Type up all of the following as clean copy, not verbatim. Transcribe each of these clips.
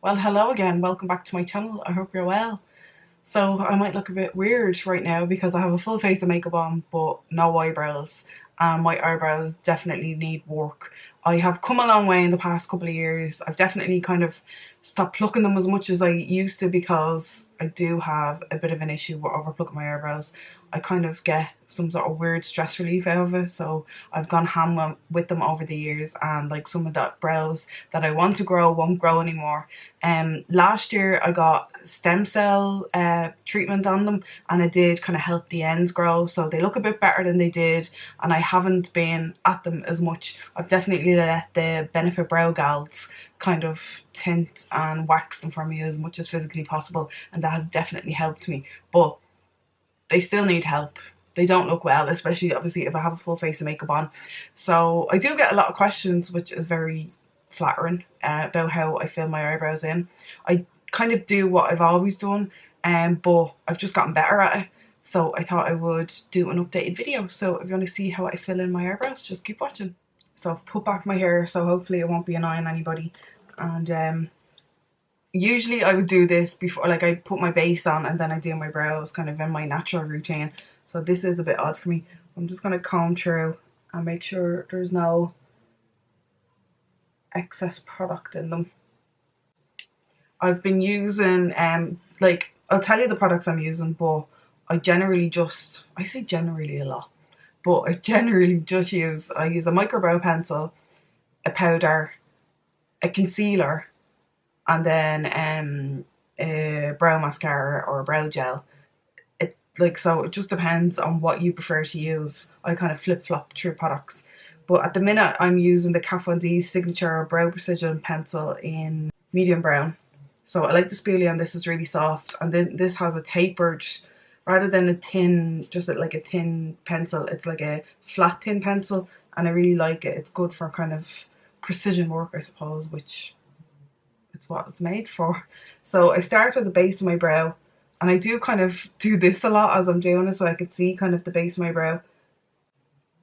Well, hello again. Welcome back to my channel. I hope you're well. So I might look a bit weird right now because I have a full face of makeup on but no eyebrows, and my eyebrows definitely need work. I have come a long way in the past couple of years. I've definitely kind of stopped plucking them as much as I used to because I do have a bit of an issue with over plucking my eyebrows. I kind of get some sort of weird stress relief out of it, so I've gone ham with them over the years, and like some of the brows that I want to grow won't grow anymore. Last year I got stem cell treatment on them, and it did kind of help the ends grow, so they look a bit better than they did, and I haven't been at them as much. I've definitely let the Benefit Brow Gals kind of tint and wax them for me as much as physically possible, and that has definitely helped me, but they still need help. They don't look well, especially obviously if I have a full face of makeup on. So I do get a lot of questions, which is very flattering, about how I fill my eyebrows in. I kind of do what I've always done, but I've just gotten better at it. So I thought I would do an updated video. So if you want to see how I fill in my eyebrows, just keep watching. So I've put back my hair, so hopefully it won't be annoying anybody. And usually I would do this before, like I put my base on and then I do my brows kind of in my natural routine. So this is a bit odd for me. I'm just going to comb through and make sure there's no excess product in them. I've been using, like, I'll tell you the products I'm using, but I say generally a lot, but I generally just I use a micro brow pencil, a powder, a concealer, and then a brow mascara or a brow gel. So it just depends on what you prefer to use. I kind of flip flop through products, but at the minute I'm using the Kat Von D Signature Brow Precision Pencil in medium brown. So I like the spoolie on this, is really soft, and then this has a tapered, rather than a thin, just like a thin pencil, it's like a flat thin pencil, and I really like it. It's good for kind of precision work, I suppose, which it's what it's made for. So I start at the base of my brow, and I do kind of do this a lot as I'm doing it so I could see kind of the base of my brow.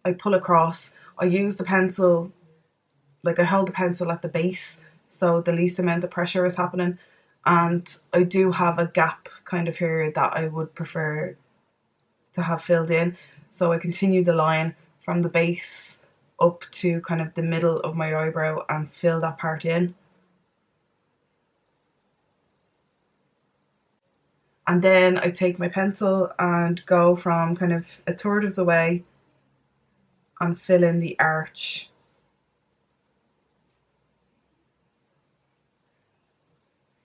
I pull across, I use the pencil, like I hold the pencil at the base so the least amount of pressure is happening, and I do have a gap kind of here that I would prefer to have filled in. So I continue the line from the base up to kind of the middle of my eyebrow and fill that part in. And then I take my pencil and go from kind of a third of the way and fill in the arch.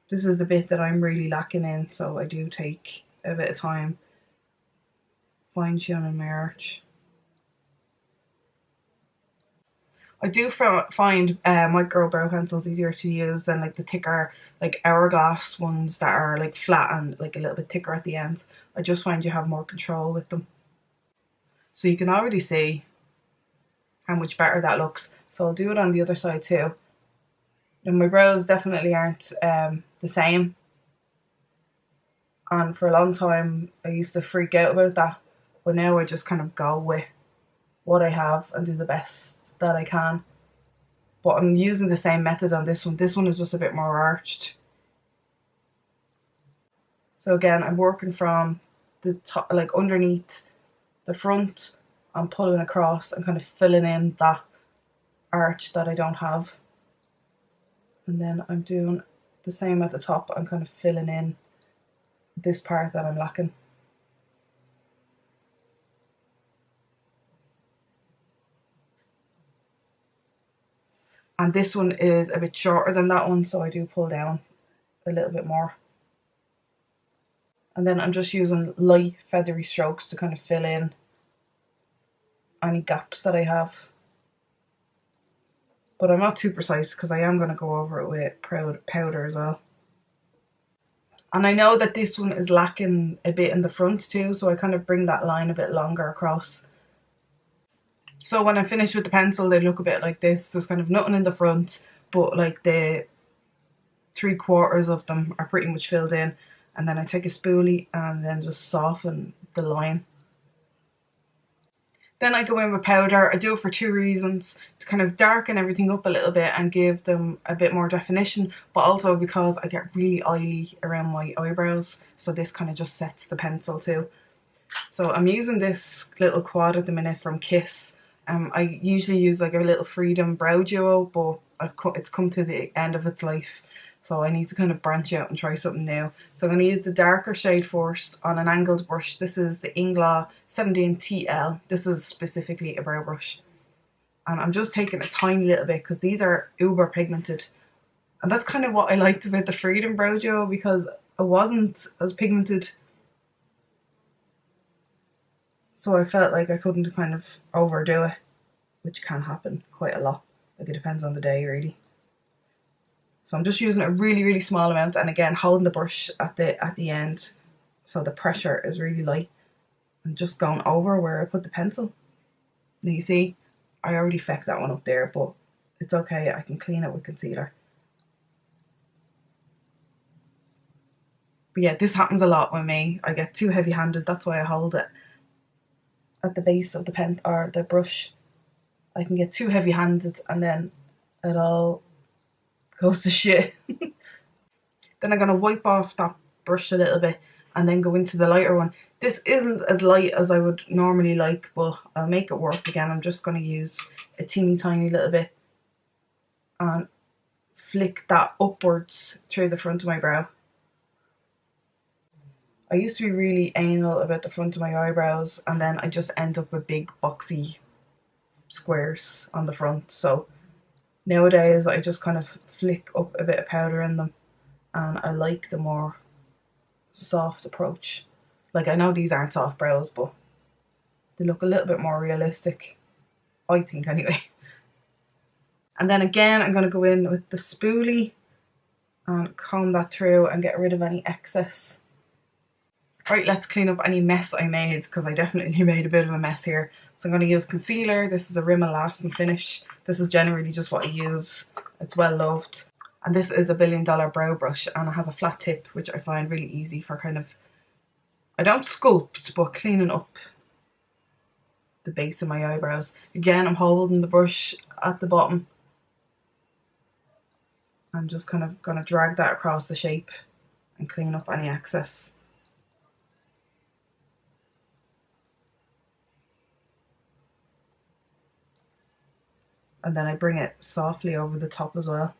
This is the bit that I'm really lacking in, so I do take a bit of time fine tuning my arch. I do find micro brow pencils easier to use than like the thicker, like hourglass ones that are like flat and like a little bit thicker at the ends. I just find you have more control with them. So you can already see how much better that looks. So I'll do it on the other side too. And my brows definitely aren't the same. And for a long time I used to freak out about that. But now I just kind of go with what I have and do the best that I can. But I'm using the same method on this one. This one is just a bit more arched. So again, I'm working from the top, like underneath the front. I'm pulling across and kind of filling in that arch that I don't have. And then I'm doing the same at the top. I'm kind of filling in this part that I'm lacking. And this one is a bit shorter than that one, so I do pull down a little bit more. And then I'm just using light feathery strokes to kind of fill in any gaps that I have. But I'm not too precise because I am going to go over it with powder as well. And I know that this one is lacking a bit in the front too, so I kind of bring that line a bit longer across. So when I finish with the pencil, they look a bit like this. There's kind of nothing in the front, but like the 3/4 of them are pretty much filled in. And then I take a spoolie and then just soften the line. Then I go in with powder. I do it for two reasons: to kind of darken everything up a little bit and give them a bit more definition, but also because I get really oily around my eyebrows, so this kind of just sets the pencil too. So I'm using this little quad at the minute from Kiss. I usually use like a little Freedom Brow Duo, but it's come to the end of its life, so I need to kind of branch out and try something new. So I'm going to use the darker shade first on an angled brush. This is the Inglaw 17TL. This is specifically a brow brush. And I'm just taking a tiny little bit because these are uber pigmented. And that's kind of what I liked about the Freedom Brow Duo, because it wasn't as pigmented. So I felt like I couldn't kind of overdo it, which can happen quite a lot. Like, it depends on the day really. So I'm just using a really, really small amount, and again holding the brush at the end so the pressure is really light, and just going over where I put the pencil. Now you see, I already fecked that one up there, but it's okay, I can clean it with concealer. But yeah, this happens a lot with me. I get too heavy handed, that's why I hold it at the base of the pen or the brush. I can get too heavy handed and then it all goes to shit. Then I'm going to wipe off that brush a little bit and then go into the lighter one. This isn't as light as I would normally like, but I'll make it work again. I'm just going to use a teeny tiny little bit and flick that upwards through the front of my brow. I used to be really anal about the front of my eyebrows, and then I just end up with big boxy squares on the front. So nowadays I just kind of flick up a bit of powder in them, and I like the more soft approach. Like, I know these aren't soft brows, but they look a little bit more realistic, I think anyway. And then again I'm going to go in with the spoolie and comb that through and get rid of any excess. Right, let's clean up any mess I made, because I definitely made a bit of a mess here. So I'm going to use concealer. This is a Rimmel Last and Finish. This is generally just what I use. It's well loved. And this is a $1 Billion brow brush, and it has a flat tip, which I find really easy for kind of, I don't sculpt, but cleaning up the base of my eyebrows. Again, I'm holding the brush at the bottom. I'm just kind of going to drag that across the shape and clean up any excess. And then I bring it softly over the top as well.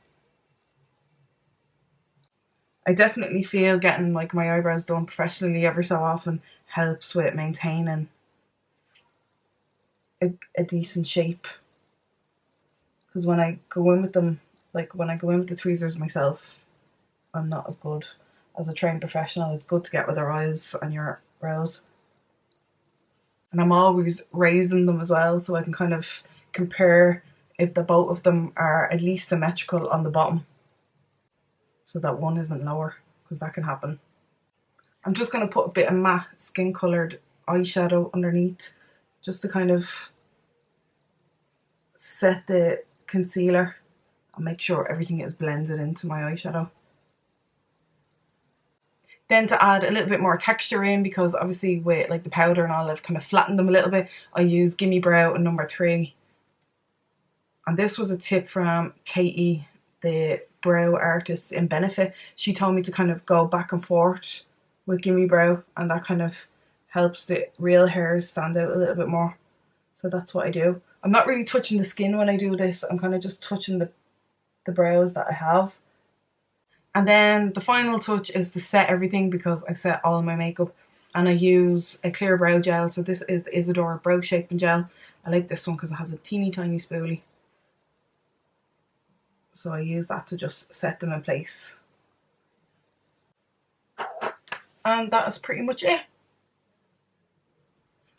I definitely feel getting like my eyebrows done professionally every so often helps with maintaining a decent shape. Because when I go in with them, like when I go in with the tweezers myself, I'm not as good as a trained professional. It's good to get with your eyes and your brows. And I'm always raising them as well, so I can kind of compare if the both of them are at least symmetrical on the bottom, so that one isn't lower, because that can happen. I'm just going to put a bit of matte skin coloured eyeshadow underneath, just to kind of set the concealer and make sure everything is blended into my eyeshadow. Then to add a little bit more texture in, because obviously with like the powder and all, I've kind of flattened them a little bit, I use Gimme Brow in number 3. And this was a tip from Katie, the brow artist in Benefit. She told me to kind of go back and forth with Gimme Brow, and that kind of helps the real hairs stand out a little bit more. So that's what I do. I'm not really touching the skin when I do this. I'm kind of just touching the brows that I have. And then the final touch is to set everything, because I set all my makeup, and I use a clear brow gel. So this is the Isadora Brow Shaping Gel. I like this one because it has a teeny tiny spoolie. So I use that to just set them in place. And that is pretty much it.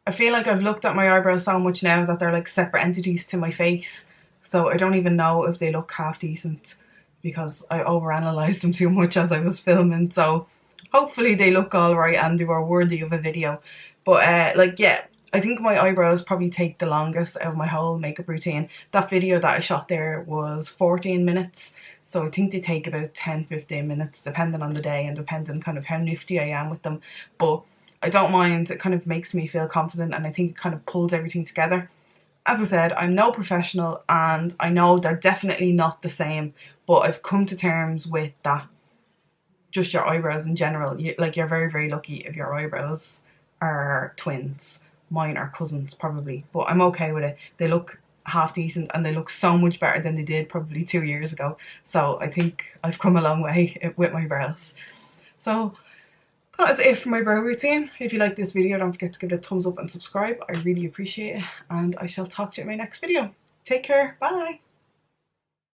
I feel like I've looked at my eyebrows so much now that they're like separate entities to my face. So I don't even know if they look half decent, because I overanalyzed them too much as I was filming. So hopefully they look alright and they were worthy of a video. But like, yeah, I think my eyebrows probably take the longest out of my whole makeup routine. That video that I shot there was 14 minutes. So I think they take about 10-15 minutes depending on the day and depending kind of how nifty I am with them. But I don't mind. It kind of makes me feel confident, and I think it kind of pulls everything together. As I said, I'm no professional, and I know they're definitely not the same, but I've come to terms with that. Just your eyebrows in general, you're very, very lucky if your eyebrows are twins. Mine are cousins probably, but I'm okay with it. They look half decent, and they look so much better than they did probably 2 years ago. So I think I've come a long way with my brows. So that is it for my brow routine. If you like this video, don't forget to give it a thumbs up and subscribe. I really appreciate it, and I shall talk to you in my next video. Take care. Bye.